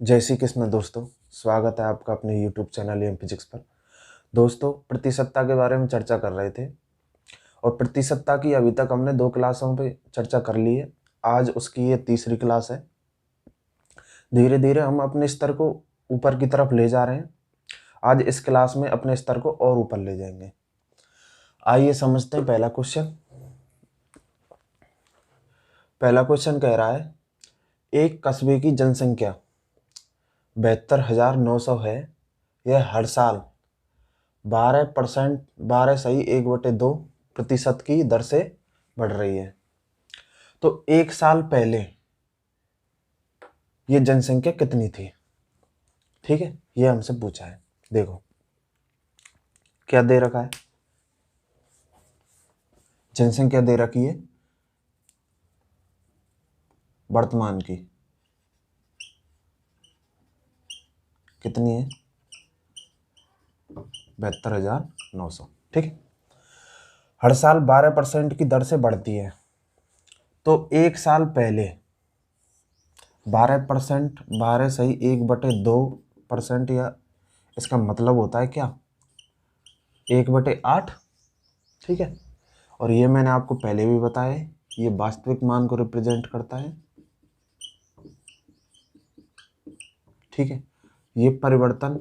जय श्री कृष्ण दोस्तों, स्वागत है आपका अपने YouTube चैनल एम फिजिक्स पर। दोस्तों, प्रतिशतता के बारे में चर्चा कर रहे थे और प्रतिशतता की अभी तक हमने 2 क्लासों पे चर्चा कर ली है। आज उसकी ये तीसरी क्लास है। धीरे धीरे हम अपने स्तर को ऊपर की तरफ ले जा रहे हैं। आज इस क्लास में अपने स्तर को और ऊपर ले जाएंगे। आइए समझते हैं पहला क्वेश्चन। पहला क्वेश्चन कह रहा है, एक कस्बे की जनसंख्या 72,900 है। यह हर साल 12% की दर से बढ़ रही है। तो एक साल पहले ये जनसंख्या कितनी थी? ठीक है, ये हमसे पूछा है। देखो क्या दे रखा है, जनसंख्या दे रखी है वर्तमान की, कितनी है? 72,900। ठीक है, हर साल 12% की दर से बढ़ती है। तो एक साल पहले 12%, 12/1/2%, या इसका मतलब होता है क्या, 1/8। ठीक है, और ये मैंने आपको पहले भी बताया है, ये वास्तविक मान को रिप्रेजेंट करता है। ठीक है, ये परिवर्तन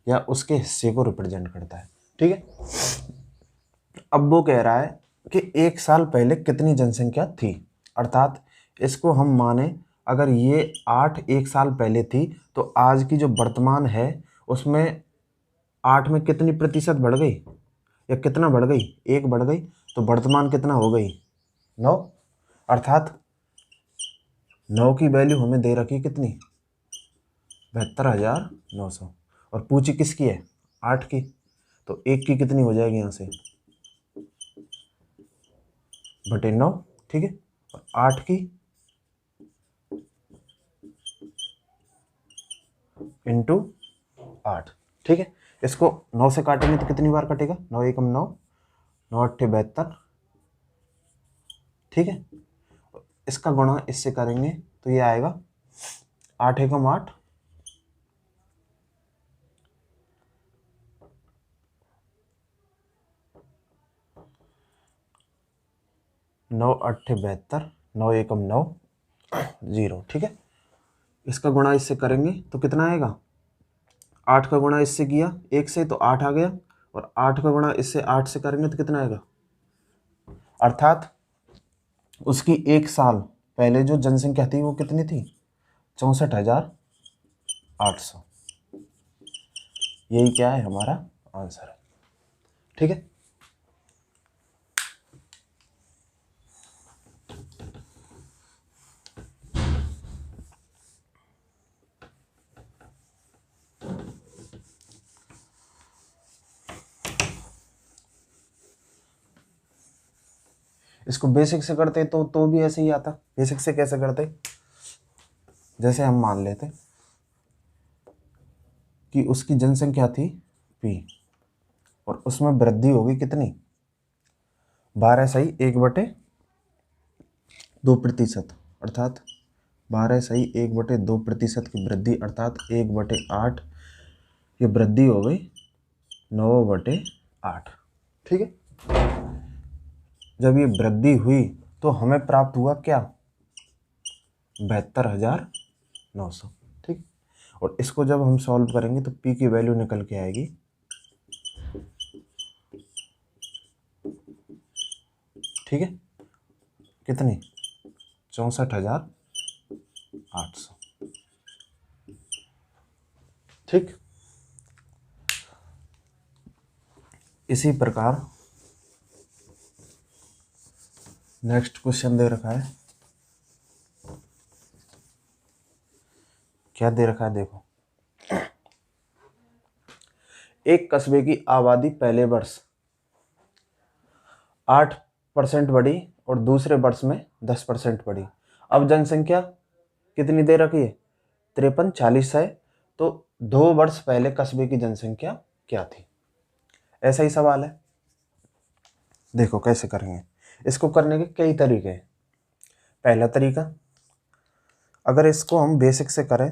या उसके हिस्से को रिप्रेजेंट करता है। ठीक है, अब वो कह रहा है कि एक साल पहले कितनी जनसंख्या थी, अर्थात इसको हम माने अगर ये 8 एक साल पहले थी, तो आज की जो वर्तमान है उसमें 8 में कितनी प्रतिशत बढ़ गई या कितना बढ़ गई? 1 बढ़ गई। तो वर्तमान कितना हो गई? 9। अर्थात 9 की वैल्यू हमें दे रखी कितनी? 72,900। और पूछी किसकी है? 8 की। तो 1 की कितनी हो जाएगी यहाँ से? बटे 9। ठीक है, और 8 की इंटू 8। ठीक है, इसको 9 से काटेंगे तो कितनी बार कटेगा? 9 एकम 9, 9 अट्ठे 72। ठीक है, इसका गुणा इससे करेंगे तो ये आएगा 8 एकम 8, 9 अट्ठे 72, 9 एकम 9, 0। ठीक है, इसका गुणा इससे करेंगे तो कितना आएगा? 8 का गुणा इससे किया 1 से तो 8 आ गया, और 8 का गुणा इससे 8 से करेंगे तो कितना आएगा? अर्थात उसकी एक साल पहले जो जनसंख्या थी वो कितनी थी? 64,800। यही क्या है? हमारा आंसर है। ठीक है, इसको बेसिक से करते तो भी ऐसे ही आता। बेसिक से कैसे करते? जैसे हम मान लेते कि उसकी जनसंख्या थी P और उसमें वृद्धि होगी कितनी? 12/1/2%। अर्थात 12/1/2% की वृद्धि, अर्थात 1/8। ये वृद्धि हो गई 9/8। ठीक है, जब ये वृद्धि हुई तो हमें प्राप्त हुआ क्या? 72,900। ठीक, और इसको जब हम सॉल्व करेंगे तो P की वैल्यू निकल के आएगी ठीक है कितनी? 64,800। ठीक, इसी प्रकार नेक्स्ट क्वेश्चन दे रखा है। क्या दे रखा है? देखो, एक कस्बे की आबादी पहले वर्ष 8% बढ़ी और दूसरे वर्ष में 10% बढ़ी। अब जनसंख्या कितनी दे रखी है? 53,40 है। तो 2 वर्ष पहले कस्बे की जनसंख्या क्या थी? ऐसा ही सवाल है। देखो कैसे करेंगे इसको। करने के कई तरीके हैं। पहला तरीका, अगर इसको हम बेसिक से करें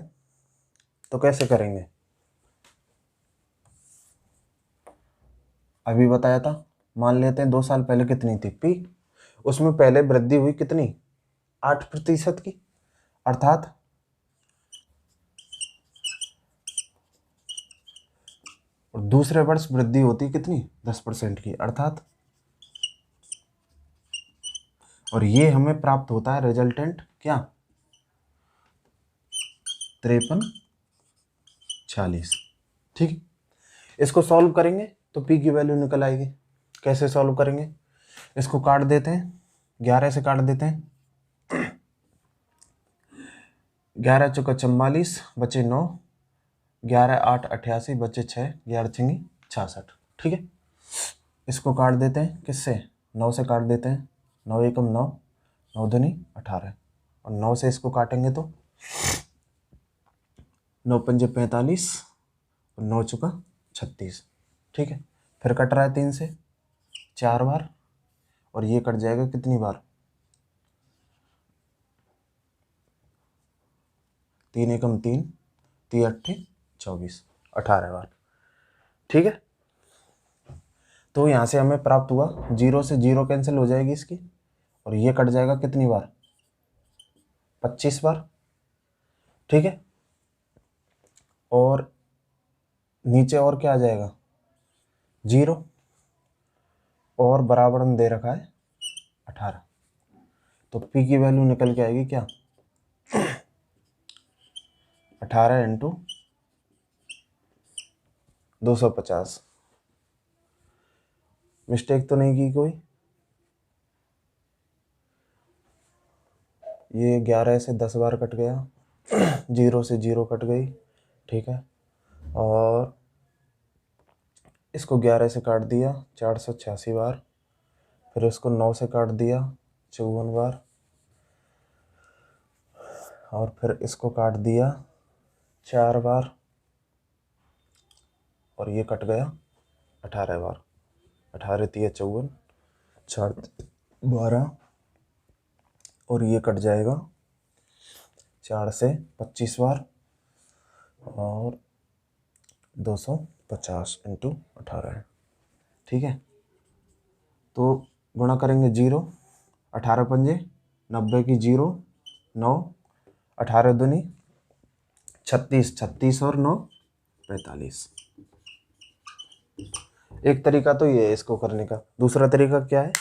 तो कैसे करेंगे? अभी बताया था, मान लेते हैं 2 साल पहले कितनी थी पी, उसमें पहले वृद्धि हुई कितनी, 8% की, अर्थात और दूसरे वर्ष वृद्धि होती कितनी, 10% की, अर्थात, और ये हमें प्राप्त होता है रिजल्टेंट क्या, 5340। ठीक है, इसको सॉल्व करेंगे तो पी की वैल्यू निकल आएगी। कैसे सॉल्व करेंगे? इसको काट देते हैं, 11 से काट देते हैं, 11 चौका 44 बचे 9, 11 8 88 बचे 6, 11 छिंगी 66। ठीक है, इसको काट देते हैं किससे, 9 से काट देते हैं, 9 एकम 9, 9 दूनी 18, और 9 से इसको काटेंगे तो 9 पंजे 45 और 9 चौका 36। ठीक है, फिर कट रहा है 3 से 4 बार, और ये कट जाएगा कितनी बार, 3 एकम 3, 3 अट्ठे 24, 18 बार। ठीक है, तो यहाँ से हमें प्राप्त हुआ, 0 से 0 कैंसिल हो जाएगी इसकी, और ये कट जाएगा कितनी बार, 25 बार। ठीक है, और नीचे और क्या आ जाएगा, 0, और बराबर में दे रखा है 18, तो पी की वैल्यू निकल के आएगी क्या, 18 इंटू 250। मिस्टेक तो नहीं की कोई? ये 11 से 10 बार कट गया, 0 से 0 कट गई। ठीक है, और इसको 11 से काट दिया 486 बार, फिर इसको 9 से काट दिया 54 बार, और फिर इसको काट दिया 4 बार, और ये कट गया 18 बार, 18 तिया 54, 4 12, और ये कट जाएगा 4 से 25 बार, और 250 इंटू 18 है। ठीक है, तो गुणा करेंगे 0, 18 पंजे 90 की 0, 9, 18 दूनी 36, 36 और 9 45। एक तरीका तो ये है इसको करने का। दूसरा तरीका क्या है,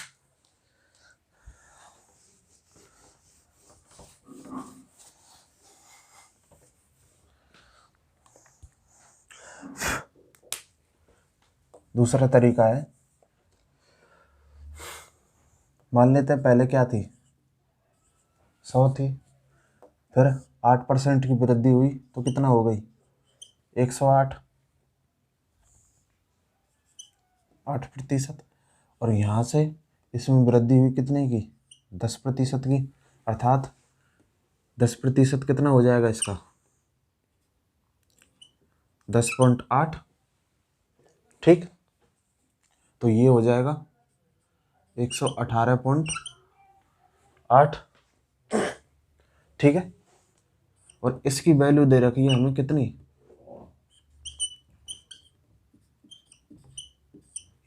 दूसरा तरीका है, मान लेते हैं पहले क्या थी, 100 थी, फिर 8% की वृद्धि हुई तो कितना हो गई, 108, 8%, और यहाँ से इसमें वृद्धि हुई कितने की, 10% की, अर्थात 10% कितना हो जाएगा इसका, 10.8। ठीक, तो ये हो जाएगा 118.8। ठीक है, और इसकी वैल्यू दे रखी है हमें कितनी,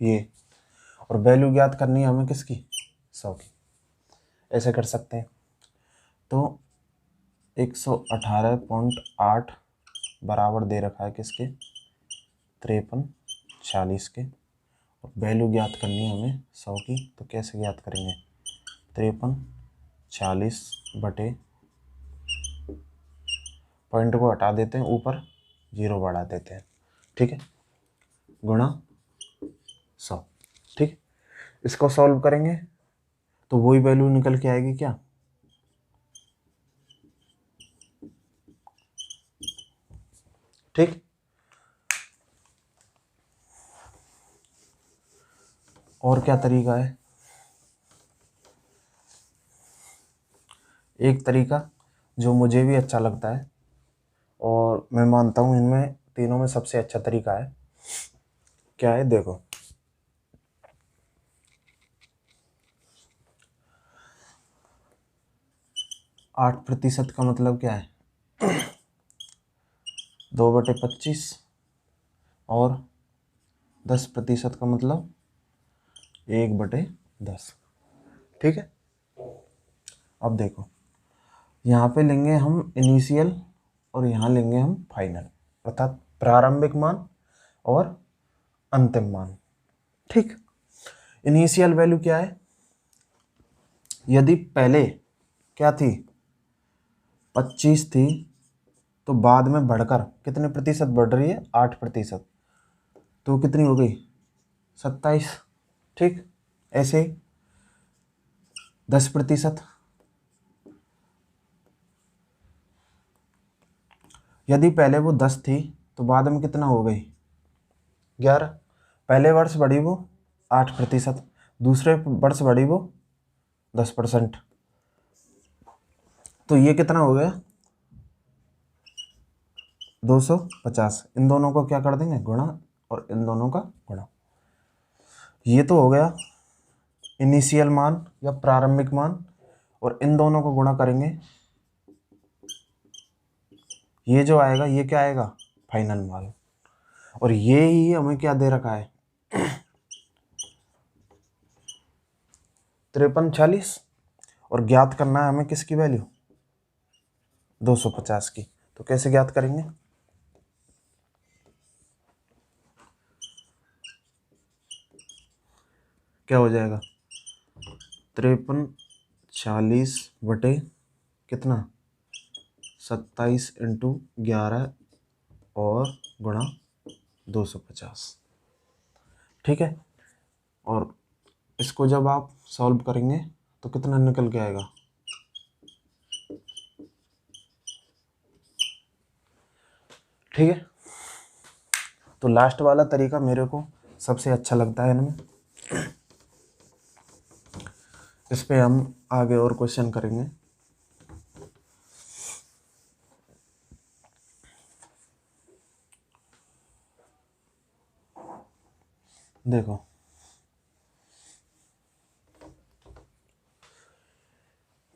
ये, और वैल्यू ज्ञात करनी है हमें किसकी, 100 की। ऐसे कर सकते हैं, तो 118.8 बराबर दे रखा है किसके, 5340 के, और वैल्यू ज्ञात करनी है हमें 100 की। तो कैसे ज्ञात करेंगे, 5340 बटे, पॉइंट को हटा देते हैं, ऊपर 0 बढ़ा देते हैं। ठीक है, गुणा 100। ठीक, इसको सॉल्व करेंगे तो वही वैल्यू निकल के आएगी क्या, ठीक। और क्या तरीका है, एक तरीका जो मुझे भी अच्छा लगता है और मैं मानता हूँ इनमें तीनों में सबसे अच्छा तरीका है, क्या है देखो, 8% का मतलब क्या है? 2/25 और 10% का मतलब 1/10। ठीक है। अब देखो, यहाँ पे लेंगे हम इनिशियल और यहाँ लेंगे हम फाइनल, अर्थात प्रारंभिक मान और अंतिम मान। ठीक। इनिशियल वैल्यू क्या है? यदि पहले क्या थी, 25 थी, तो बाद में बढ़कर कितने प्रतिशत बढ़ रही है? 8%। तो कितनी हो गई? 27। ठीक। ऐसे 10%। यदि पहले वो 10 थी तो बाद में कितना हो गई? 11। पहले वर्ष बढ़ी वो 8%, दूसरे वर्ष बढ़ी वो 10%। तो ये कितना हो गया? 250। इन दोनों को क्या कर देंगे? गुणा, और इन दोनों का गुणा। ये तो हो गया इनिशियल मान या प्रारंभिक मान, और इन दोनों को गुणा करेंगे, ये जो आएगा ये क्या आएगा? फाइनल मान। और ये ही हमें क्या दे रखा है? 5340। और ज्ञात करना है हमें किसकी वैल्यू? 250 की। तो कैसे ज्ञात करेंगे? क्या हो जाएगा? 5340 बटे कितना? 27 × 11 और गुणा 250। ठीक है। और इसको जब आप सॉल्व करेंगे तो कितना निकल के आएगा? ठीक है। तो लास्ट वाला तरीका मेरे को सबसे अच्छा लगता है इनमें। इस पे हम आगे और क्वेश्चन करेंगे। देखो,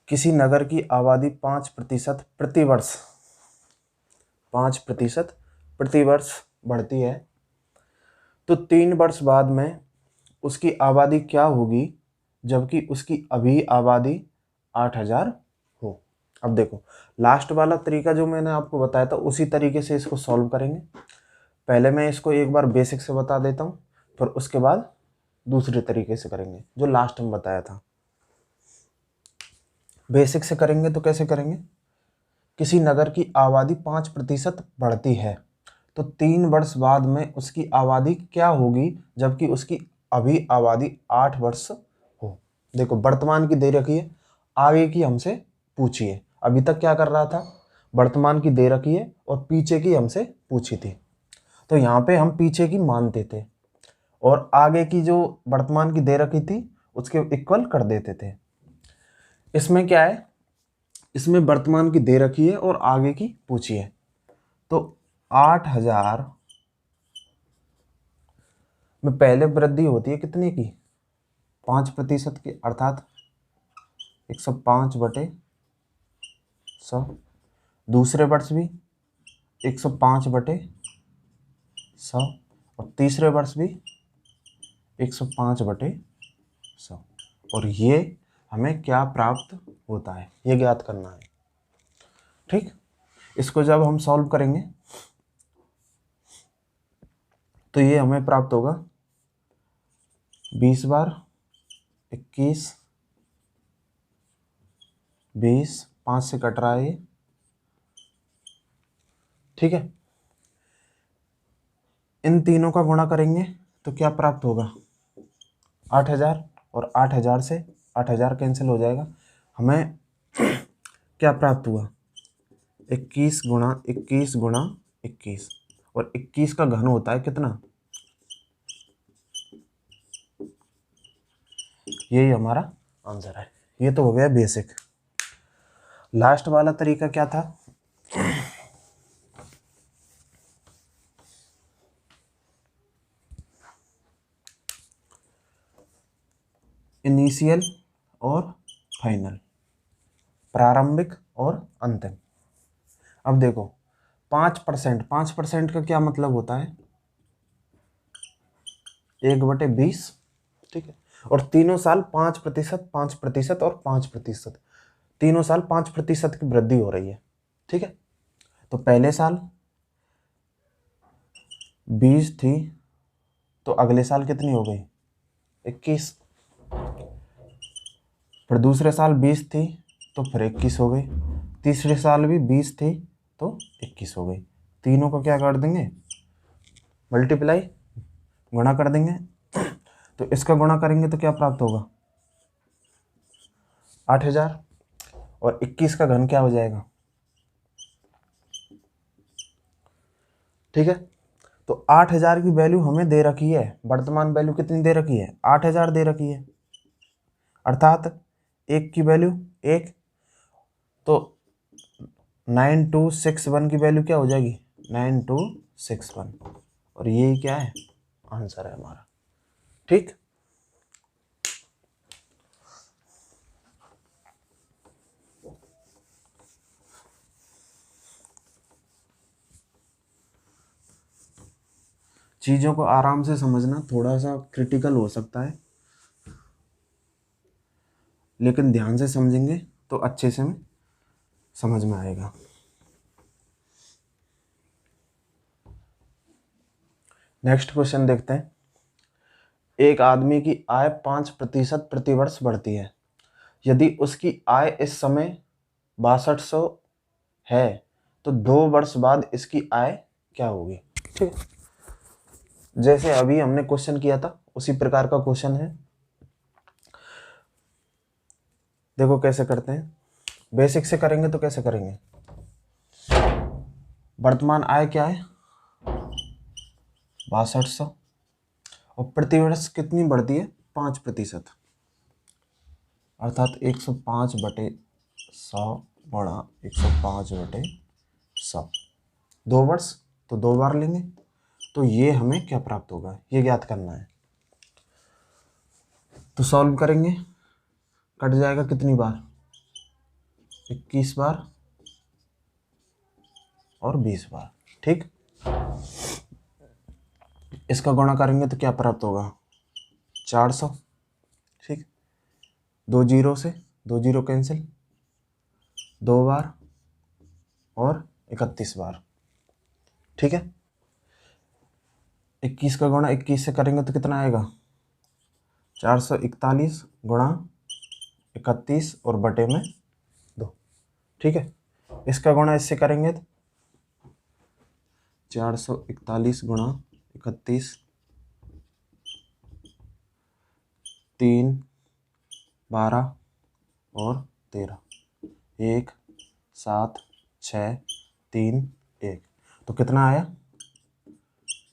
किसी नगर की आबादी 5% प्रतिवर्ष 5% प्रतिवर्ष बढ़ती है, तो 3 वर्ष बाद में उसकी आबादी क्या होगी जबकि उसकी अभी आबादी 8000 हो? अब देखो, लास्ट वाला तरीका जो मैंने आपको बताया था उसी तरीके से इसको सॉल्व करेंगे। पहले मैं इसको एक बार बेसिक से बता देता हूँ, फिर उसके बाद दूसरे तरीके से करेंगे जो लास्ट में बताया था। बेसिक से करेंगे तो कैसे करेंगे? किसी नगर की आबादी 5% बढ़ती है, तो 3 वर्ष बाद में उसकी आबादी क्या होगी जबकि उसकी अभी आबादी 8 वर्ष हो। देखो, वर्तमान की दे रखी है, आगे की हमसे पूछिए। अभी तक क्या कर रहा था? वर्तमान की दे रखी है और पीछे की हमसे पूछी थी, तो यहाँ पे हम पीछे की मानते थे और आगे की जो वर्तमान की दे रखी थी उसके इक्वल कर देते थे। इसमें क्या है? इसमें वर्तमान की दे रखी है और आगे की पूछी है, तो 8000 में पहले वृद्धि होती है कितने की? 5% की, अर्थात 105/100। दूसरे वर्ष भी 105/100 और तीसरे वर्ष भी 105/100। और ये हमें क्या प्राप्त होता है ये ज्ञात करना है। ठीक। इसको जब हम सॉल्व करेंगे तो ये हमें प्राप्त होगा 20 बार 21, 20, 5 से कट रहा है ये। ठीक है। इन तीनों का गुणा करेंगे तो क्या प्राप्त होगा? 8000, और 8000 से 8000 कैंसिल हो जाएगा। हमें क्या प्राप्त हुआ? 21 गुणा 21 गुणा 21, और 21 का घन होता है कितना? यही हमारा आंसर है। ये तो हो गया बेसिक। लास्ट वाला तरीका क्या था? इनिशियल और फाइनल, प्रारंभिक और अंतिम। अब देखो 5%, 5% का क्या मतलब होता है, 1/20, ठीक है। और तीनों साल 5%, 5% और 5%, तीनों साल 5% की वृद्धि हो रही है, ठीक है। तो पहले साल 20 थी, तो अगले साल कितनी हो गई, 21। फिर दूसरे साल 20 थी, तो फिर 21 हो गई। तीसरे साल भी 20 थी, तो 21 हो गई। तीनों को क्या कर देंगे, मल्टीप्लाई, गुणा कर देंगे। तो इसका गुणा करेंगे तो क्या प्राप्त होगा, 8000। और 21 का घन क्या हो जाएगा, ठीक है। तो 8000 की वैल्यू हमें दे रखी है, वर्तमान वैल्यू कितनी दे रखी है, 8000 दे रखी है, अर्थात एक की वैल्यू 1। तो 9261 की वैल्यू क्या हो जाएगी, 9261। और ये क्या है, आंसर है हमारा, ठीक। चीजों को आराम से समझना थोड़ा सा क्रिटिकल हो सकता है, लेकिन ध्यान से समझेंगे तो अच्छे से समझ में आएगा। नेक्स्ट क्वेश्चन देखते हैं। एक आदमी की आय 5% प्रतिवर्ष बढ़ती है। यदि उसकी आय इस समय 6200 है, तो 2 वर्ष बाद इसकी आय क्या होगी, ठीक है। जैसे अभी हमने क्वेश्चन किया था उसी प्रकार का क्वेश्चन है। देखो कैसे करते हैं, बेसिक से करेंगे तो कैसे करेंगे, वर्तमान आय क्या है 6200, और प्रतिवर्ष कितनी बढ़ती है 5%, अर्थात 105/100 गुणा 105/100, 2 वर्ष, तो 2 बार लेंगे। तो ये हमें क्या प्राप्त होगा, ये ज्ञात करना है। तो सॉल्व करेंगे, कट जाएगा कितनी बार, 21 बार और 20 बार, ठीक। इसका गुणा करेंगे तो क्या प्राप्त होगा, 400, ठीक। 2 जीरो से 2 जीरो कैंसिल, 2 बार और 31 बार, ठीक है। 21 का गुणा 21 से करेंगे तो कितना आएगा, 441 गुणा 31 और बटे में 2, ठीक है। इसका गुणा इससे करेंगे तो 441 गुणा 31, 3, 12 और 13, 1, 7, 6, 3, 1, तो कितना आया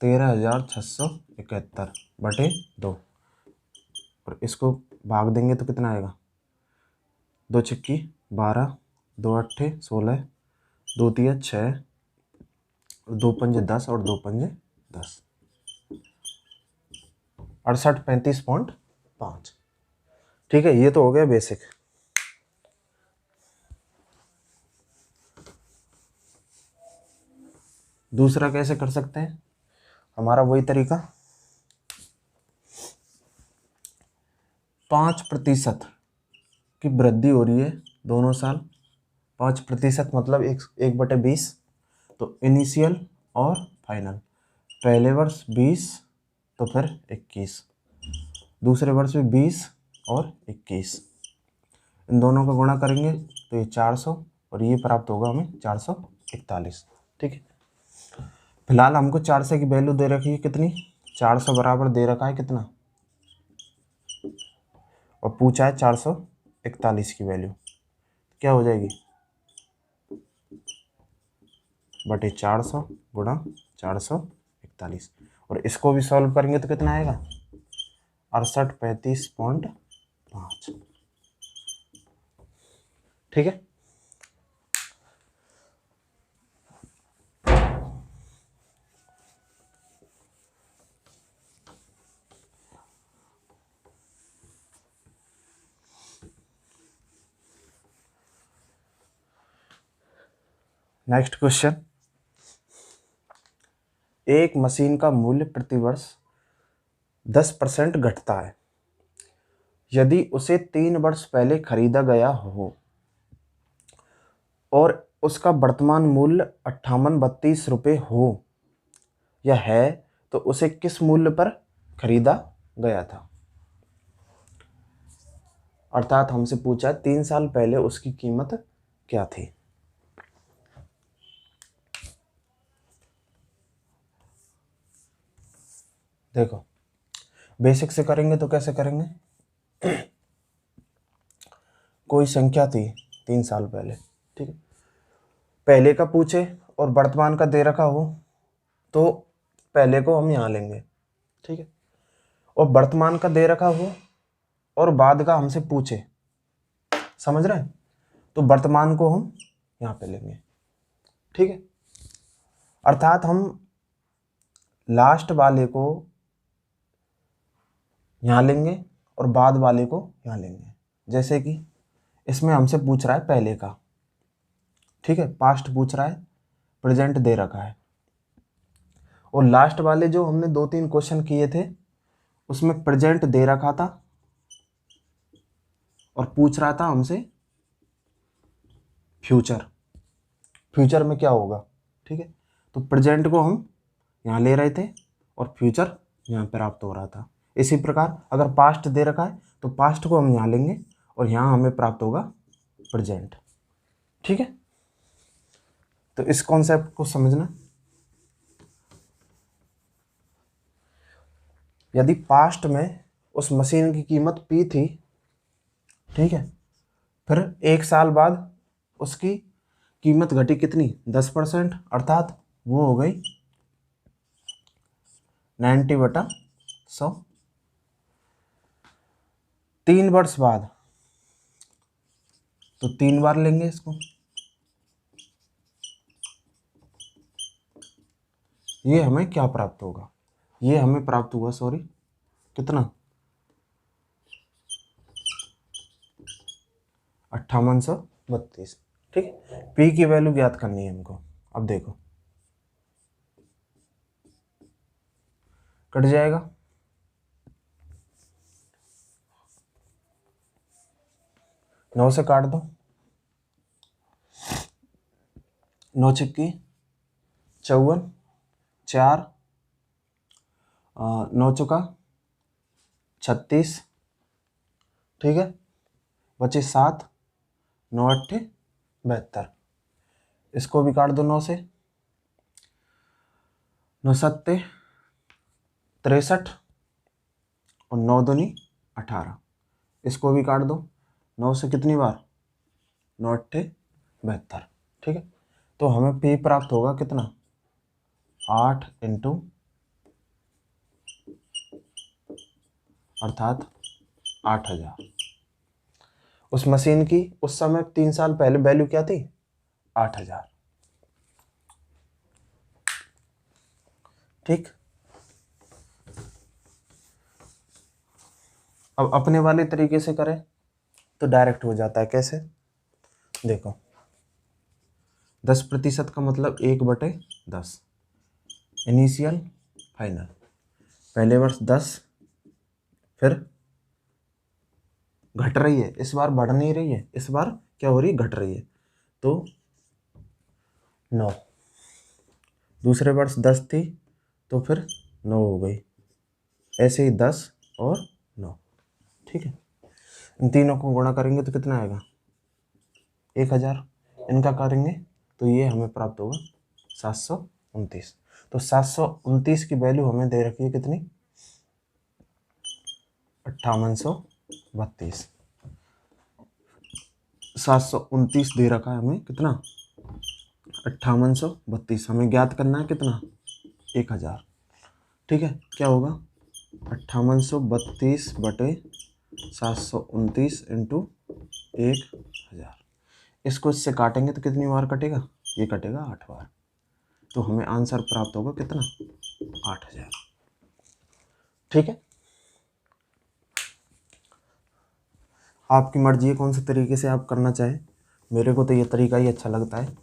13,671/2। और इसको भाग देंगे तो कितना आएगा, 2 छक्की 12, 2 अट्ठे 16, 2 तिया 6, 2 पंजे 10 और 2 पंजे 10, 6835.5, ठीक है। ये तो हो गया बेसिक। दूसरा कैसे कर सकते हैं, हमारा वही तरीका, 5% की वृद्धि हो रही है दोनों साल, 5% मतलब 1/20। तो इनिशियल और फाइनल, पहले वर्ष 20, तो फिर 21, दूसरे वर्ष में 20 और 21, इन दोनों का गुणा करेंगे तो ये 400 और ये प्राप्त होगा हमें 441, ठीक है। फिलहाल हमको 400 की वैल्यू दे रखी है कितनी, 400 बराबर दे रखा है कितना, और पूछा है 441 की वैल्यू, क्या हो जाएगी, बटे 400 गुणा 441। और इसको भी सॉल्व करेंगे तो कितना आएगा, 6835.5, ठीक है। नेक्स्ट क्वेश्चन, एक मशीन का मूल्य प्रतिवर्ष 10% घटता है यदि उसे 3 वर्ष पहले खरीदा गया हो और उसका वर्तमान मूल्य 5832 रुपये हो या है, तो उसे किस मूल्य पर खरीदा गया था। अर्थात हमसे पूछा 3 साल पहले उसकी कीमत क्या थी। देखो, बेसिक से करेंगे तो कैसे करेंगे, कोई संख्या थी 3 साल पहले, ठीक है, पहले का पूछे और वर्तमान का दे रखा हो तो पहले को हम यहाँ लेंगे, ठीक है, और वर्तमान का दे रखा हो और बाद का हमसे पूछे, समझ रहे हैं, तो वर्तमान को हम यहाँ पे लेंगे, ठीक है। अर्थात हम लास्ट वाले को यहाँ लेंगे और बाद वाले को यहाँ लेंगे। जैसे कि इसमें हमसे पूछ रहा है पहले का, ठीक है, पास्ट पूछ रहा है, प्रेजेंट दे रखा है, और लास्ट वाले जो हमने 2-3 क्वेश्चन किए थे उसमें प्रेजेंट दे रखा था और पूछ रहा था हमसे फ्यूचर, फ्यूचर में क्या होगा, ठीक है। तो प्रेजेंट को हम यहाँ ले रहे थे और फ्यूचर यहाँ प्राप्त हो रहा था। इसी प्रकार अगर पास्ट दे रखा है तो पास्ट को हम यहाँ लेंगे और यहाँ हमें प्राप्त होगा प्रेजेंट, ठीक है। तो इस कॉन्सेप्ट को समझना, यदि पास्ट में उस मशीन की कीमत P थी, ठीक है, फिर 1 साल बाद उसकी कीमत घटी कितनी, 10%, अर्थात वो हो गई 90/100। 3 वर्ष बाद तो 3 बार लेंगे इसको, ये हमें क्या प्राप्त होगा, ये हमें प्राप्त हुआ, सॉरी, कितना, 5832, ठीक है। पी की वैल्यू ज्ञात करनी है हमको। अब देखो, कट जाएगा, नौ से काट दो, 9 छिक्की 54, 4 9 चौका 36, ठीक है, बचे 7, 9 8 72, इसको भी काट दो 9 से, 9 7 63 और 9 दूनी 18, इसको भी काट दो 9 से कितनी बार, 9 8 72, ठीक है। तो हमें पी प्राप्त होगा कितना, 8 इंटू, अर्थात 8000। उस मशीन की उस समय 3 साल पहले वैल्यू क्या थी, 8000, ठीक। अब अपने वाले तरीके से करें तो डायरेक्ट हो जाता है, कैसे, देखो, 10% का मतलब 1/10, इनिशियल फाइनल, पहले वर्ष 10, फिर घट रही है, इस बार बढ़ नहीं रही है, इस बार क्या हो रही है, घट रही है, तो 9, दूसरे वर्ष 10 थी तो फिर 9 हो गई, ऐसे ही 10 और 9, ठीक है। इन तीनों को गुणा करेंगे तो कितना आएगा, 1000, इनका करेंगे तो ये हमें प्राप्त होगा 729। तो 729 की वैल्यू हमें दे रखी है कितनी, 5832, 729 दे रखा है हमें कितना, 5832, हमें ज्ञात करना है कितना, 1000, ठीक है। क्या होगा, 5832/729 इंटू 1000, इसको इससे काटेंगे तो कितनी बार कटेगा, ये कटेगा 8 बार, तो हमें आंसर प्राप्त होगा कितना, 8000, ठीक है। आपकी मर्जी है कौन से तरीके से आप करना चाहें, मेरे को तो ये तरीका ही अच्छा लगता है।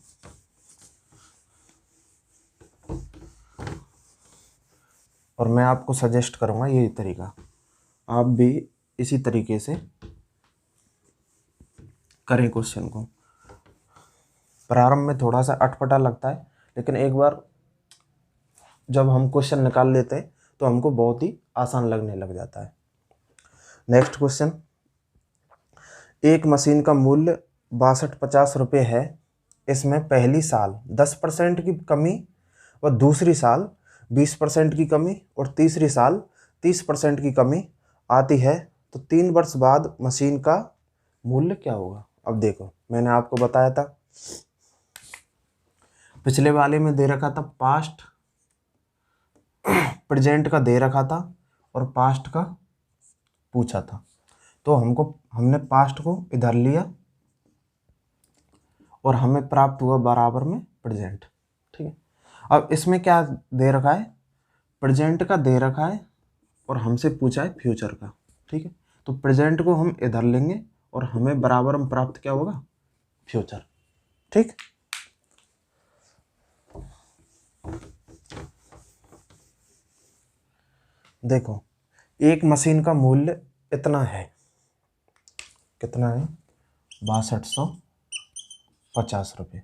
और मैं आपको सजेस्ट करूँगा यही तरीका, आप भी इसी तरीके से करें क्वेश्चन को। प्रारंभ में थोड़ा सा अटपटा लगता है, लेकिन एक बार जब हम क्वेश्चन निकाल लेते हैं तो हमको बहुत ही आसान लगने लग जाता है। नेक्स्ट क्वेश्चन, एक मशीन का मूल्य 6250 रुपये है। इसमें पहली साल 10% की कमी व दूसरी साल 20% की कमी और तीसरी साल 30% की कमी आती है, तो 3 वर्ष बाद मशीन का मूल्य क्या होगा? अब देखो, मैंने आपको बताया था, पिछले वाले में दे रखा था पास्ट, प्रेजेंट का दे रखा था और पास्ट का पूछा था। तो हमने पास्ट को इधर लिया और हमें प्राप्त हुआ बराबर में प्रेजेंट। ठीक है, अब इसमें क्या दे रखा है? प्रेजेंट का दे रखा है और हमसे पूछा है फ्यूचर का। ठीक है, तो प्रेजेंट को हम इधर लेंगे और हमें बराबर में प्राप्त क्या होगा? फ्यूचर। ठीक, देखो, एक मशीन का मूल्य इतना है, कितना है? 6250 रुपये।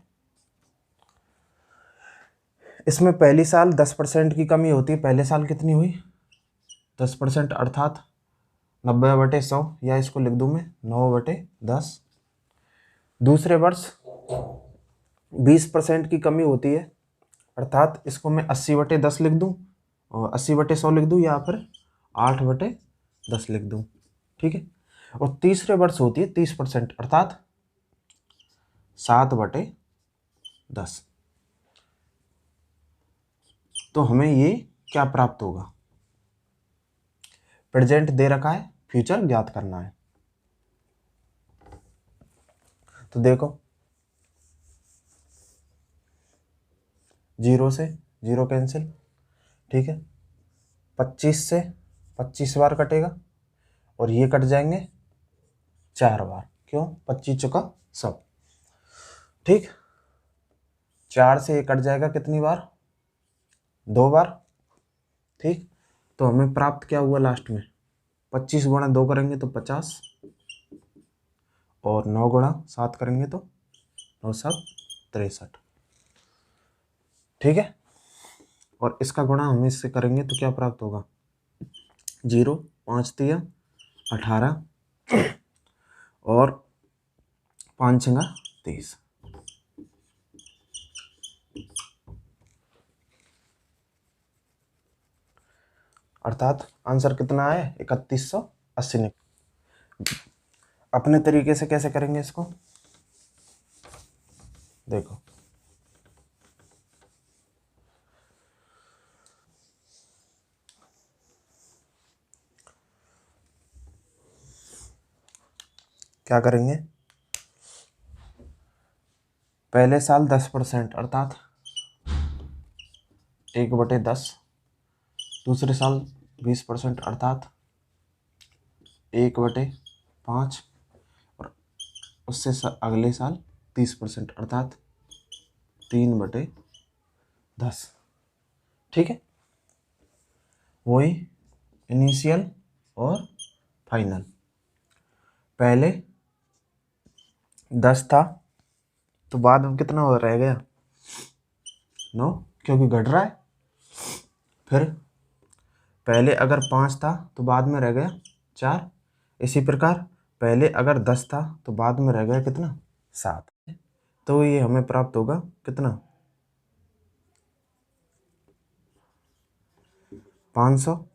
इसमें पहली साल 10% की कमी होती है। पहले साल कितनी हुई? 10%, अर्थात 90/100, या इसको लिख दूं मैं 9/10। दूसरे वर्ष 20% की कमी होती है, अर्थात इसको मैं 80/10 लिख दूं और 80/100 लिख दूं, या फिर 8/10 लिख दूं। ठीक है, और तीसरे वर्ष होती है 30%, अर्थात 7/10। तो हमें ये क्या प्राप्त होगा? प्रेजेंट दे रखा है, फ्यूचर ज्ञात करना है। तो देखो, 0 से 0 कैंसिल। ठीक है, 25 से 25 बार कटेगा और ये कट जाएंगे 4 बार। क्यों? 25 चुका सब। ठीक, 4 से ये कट जाएगा कितनी बार? 2 बार। ठीक, तो हमें प्राप्त क्या हुआ लास्ट में? 25 गुणा 2 करेंगे तो 50, और 9 गुणा 7 करेंगे तो 9×7 63। ठीक है, और इसका गुणा हम इससे करेंगे तो क्या प्राप्त होगा? 0, 5×3 18 और 5×6 30। अर्थात आंसर कितना है? 3180। अपने तरीके से कैसे करेंगे इसको? देखो, क्या करेंगे? पहले साल 10%, अर्थात 1/10। दूसरे साल 20%, अर्थात 1/5। और उससे अगले साल 30%, अर्थात 3/10। ठीक है, वही इनिशियल और फाइनल। पहले 10 था तो बाद में कितना हो रह गया? 9, क्योंकि घट रहा है। फिर पहले अगर 5 था तो बाद में रह गया 4। इसी प्रकार पहले अगर 10 था तो बाद में रह गया कितना? 7। तो ये हमें प्राप्त होगा कितना? 500।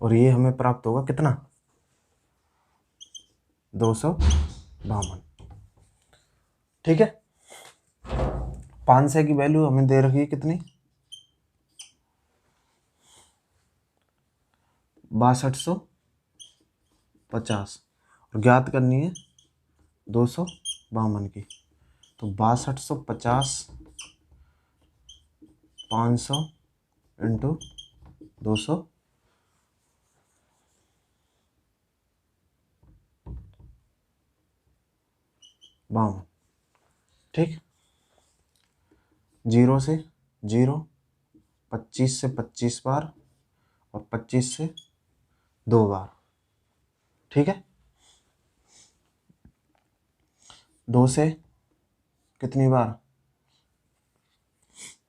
और ये हमें प्राप्त होगा कितना? 252। ठीक है, 500 की वैल्यू हमें दे रखी है कितनी? 6250, और ज्ञात करनी है 252 की। तो 6250 500 इंटू 252। ठीक, 0 से 0, 25 से 25 बार और 25 से 2 बार। ठीक है, 2 से कितनी बार,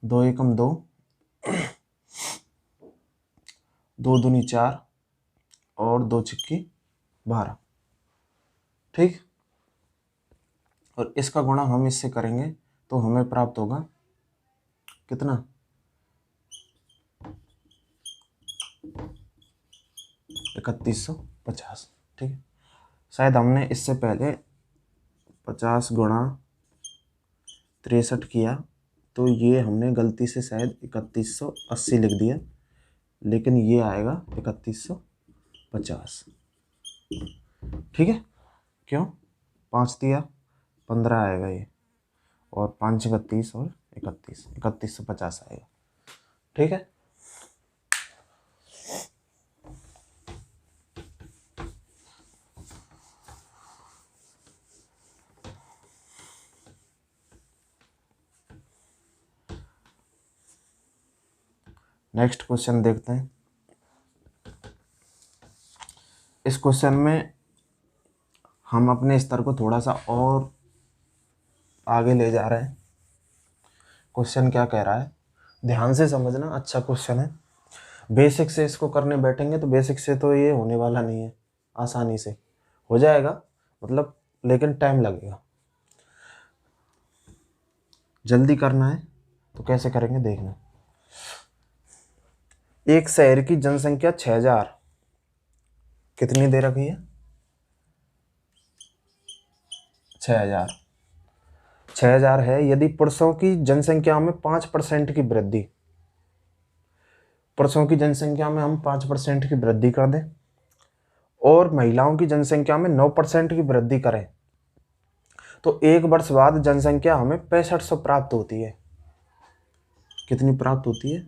2 एकम 2, 2 दूनी 4 और 2 छिक्की 12। ठीक, और इसका गुणा हम इससे करेंगे तो हमें प्राप्त होगा कितना, 3150। ठीक है, शायद हमने इससे पहले 50 गुणा 63 किया तो ये हमने गलती से शायद 3180 लिख दिया, लेकिन ये आएगा 3150। ठीक है, क्यों, 5 दिया 15 आएगा ये, और 5 31 और 3150 आएगा। ठीक है, नेक्स्ट क्वेश्चन देखते हैं। इस क्वेश्चन में हम अपने स्तर को थोड़ा सा और आगे ले जा रहे हैं। क्वेश्चन क्या कह रहा है, ध्यान से समझना, अच्छा क्वेश्चन है। बेसिक से इसको करने बैठेंगे तो बेसिक से तो ये होने वाला नहीं है, आसानी से हो जाएगा मतलब, लेकिन टाइम लगेगा। जल्दी करना है तो कैसे करेंगे देखना। एक शहर की जनसंख्या 6000 कितनी दे रखी है, 6000 6000 है। यदि पुरुषों की जनसंख्या में 5% की वृद्धि, पुरुषों की जनसंख्या में हम 5% की वृद्धि कर दें और महिलाओं की जनसंख्या में 9% की वृद्धि करें तो 1 वर्ष बाद जनसंख्या हमें 6500 प्राप्त होती है। कितनी प्राप्त होती है,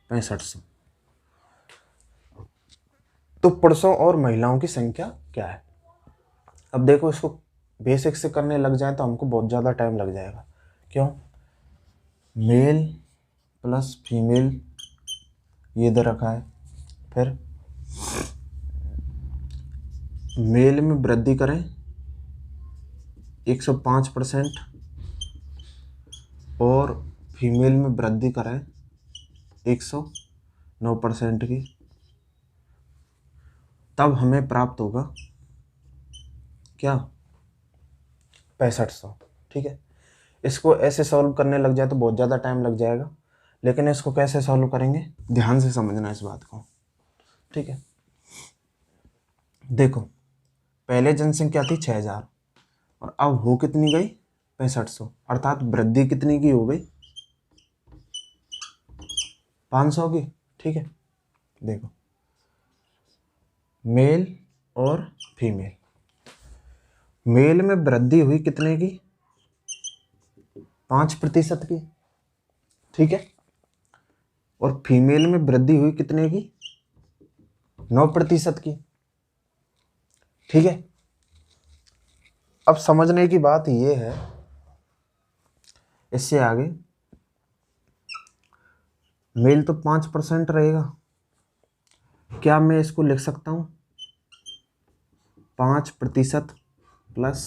6500। तो पुरुषों और महिलाओं की संख्या क्या है। अब देखो, इसको बेसिक से करने लग जाए तो हमको बहुत ज़्यादा टाइम लग जाएगा। क्यों, मेल प्लस फीमेल ये दे रखा है, फिर मेल में वृद्धि करें 105% और फीमेल में वृद्धि करें 109% की, तब हमें प्राप्त होगा क्या, 6500। ठीक है, इसको ऐसे सॉल्व करने लग जाए तो बहुत ज़्यादा टाइम लग जाएगा, लेकिन इसको कैसे सॉल्व करेंगे ध्यान से समझना इस बात को। ठीक है, देखो पहले जनसंख्या थी 6000 और अब हो कितनी गई, 6500, अर्थात वृद्धि कितनी की हो गई, 500 की। ठीक है, देखो मेल और फीमेल, मेल में वृद्धि हुई कितने की, 5% की। ठीक है, और फीमेल में वृद्धि हुई कितने की, 9% की। ठीक है, अब समझने की बात ये है, इससे आगे मेल तो 5% रहेगा, क्या मैं इसको लिख सकता हूं 5% प्लस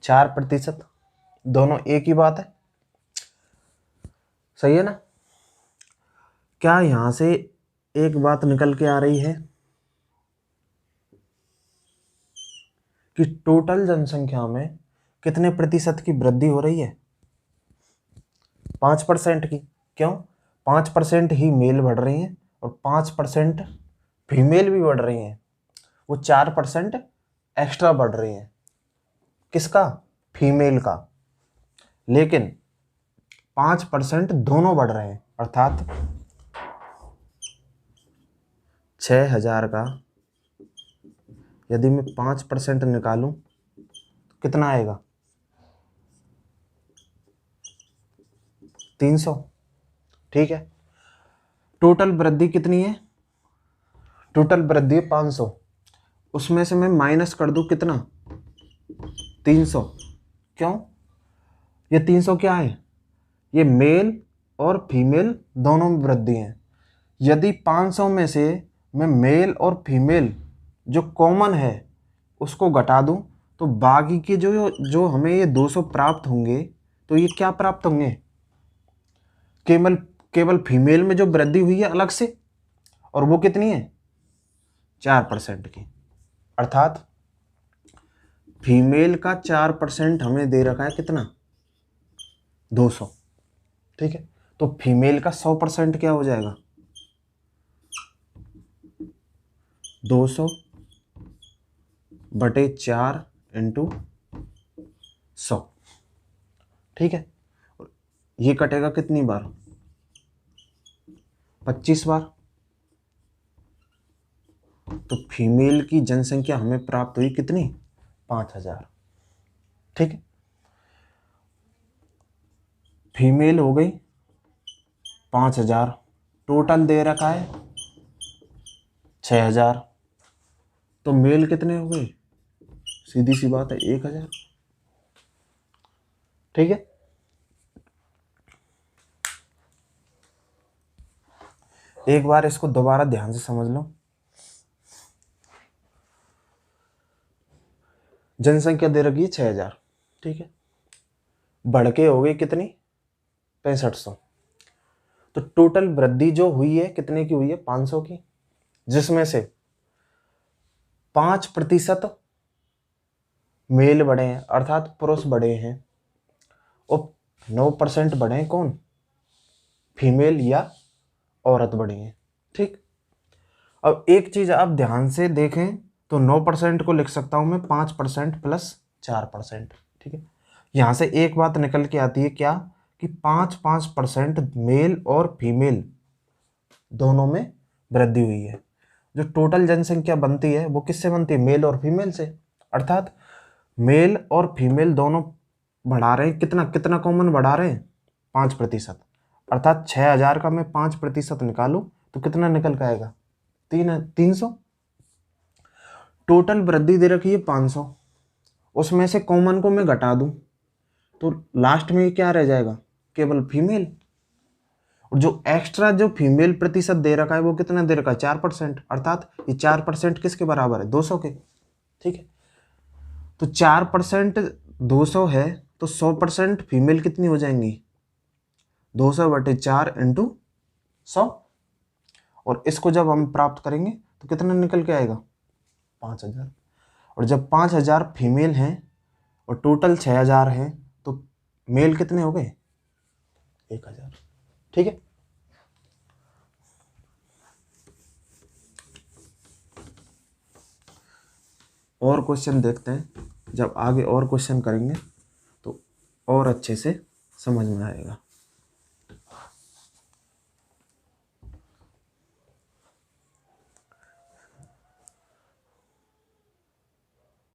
4%, दोनों एक ही बात है, सही है ना। क्या यहां से एक बात निकल के आ रही है कि टोटल जनसंख्या में कितने प्रतिशत की वृद्धि हो रही है, 5% की। क्यों, 5% ही मेल बढ़ रही हैं और 5% फीमेल भी बढ़ रही हैं, वो 4% एक्स्ट्रा बढ़ रही हैं, किसका, फीमेल का, लेकिन 5% दोनों बढ़ रहे हैं, अर्थात 6000 का यदि मैं 5% निकालूं तो कितना आएगा, 300। ठीक है, टोटल वृद्धि कितनी है, टोटल वृद्धि 500, उसमें से मैं माइनस कर दूं कितना, 300। क्यों, ये 300 क्या है, ये मेल और फीमेल दोनों में वृद्धि है। यदि 500 में से मैं मेल और फीमेल जो कॉमन है उसको घटा दूं तो बाकी के जो जो हमें ये 200 प्राप्त होंगे, तो ये क्या प्राप्त होंगे, केवल केवल फीमेल में जो वृद्धि हुई है अलग से, और वो कितनी है, 4% की। अर्थात फीमेल का 4% हमें दे रखा है कितना, 200। ठीक है, तो फीमेल का 100% क्या हो जाएगा, 200 बटे 4 इंटू 100। ठीक है, ये कटेगा कितनी बार, 25 बार। तो फीमेल की जनसंख्या हमें प्राप्त हुई कितनी, 5000। ठीक है, फीमेल हो गई 5000, टोटल दे रखा है 6000, तो मेल कितने हो गए, सीधी सी बात है 1000। ठीक है, एक बार इसको दोबारा ध्यान से समझ लो। जनसंख्या दे रखी है 6000, ठीक है, बढ़ के हो गई कितनी, 6500। तो टोटल वृद्धि जो हुई है कितने की हुई है, 500 की, जिसमें से 5% मेल बढ़े हैं अर्थात पुरुष बढ़े हैं, और 9% बढ़े हैं कौन, फीमेल या औरत बढ़ी है। ठीक, अब एक चीज आप ध्यान से देखें तो 9% को लिख सकता हूं मैं 5% प्लस 4%। ठीक है, यहां से एक बात निकल के आती है क्या, कि 5% मेल और फीमेल दोनों में वृद्धि हुई है। जो टोटल जनसंख्या बनती है वो किससे बनती है, मेल और फीमेल से। अर्थात मेल और फीमेल दोनों बढ़ा रहे हैं, कितना कितना कॉमन बढ़ा रहे हैं, 5%। अर्थात 6000 का मैं 5% निकालूं तो कितना निकल के आएगा, 300। टोटल वृद्धि दे रखी है 500, उसमें से कॉमन को मैं घटा दूं तो लास्ट में क्या रह जाएगा, केवल फीमेल। और जो एक्स्ट्रा जो फीमेल प्रतिशत दे रखा है वो कितना दे रखा है, 4%। अर्थात ये 4% किसके बराबर है, 200 के। ठीक है, तो 4% 200 है, तो 100% फीमेल कितनी हो जाएंगी, 200 बटे 4 इंटू 100। और इसको जब हम प्राप्त करेंगे तो कितना निकल के आएगा, 5000। और जब 5000 फीमेल हैं और टोटल 6000 हैं तो मेल कितने हो गए, 1000। ठीक है, और क्वेश्चन देखते हैं, जब आगे और क्वेश्चन करेंगे तो और अच्छे से समझ में आएगा।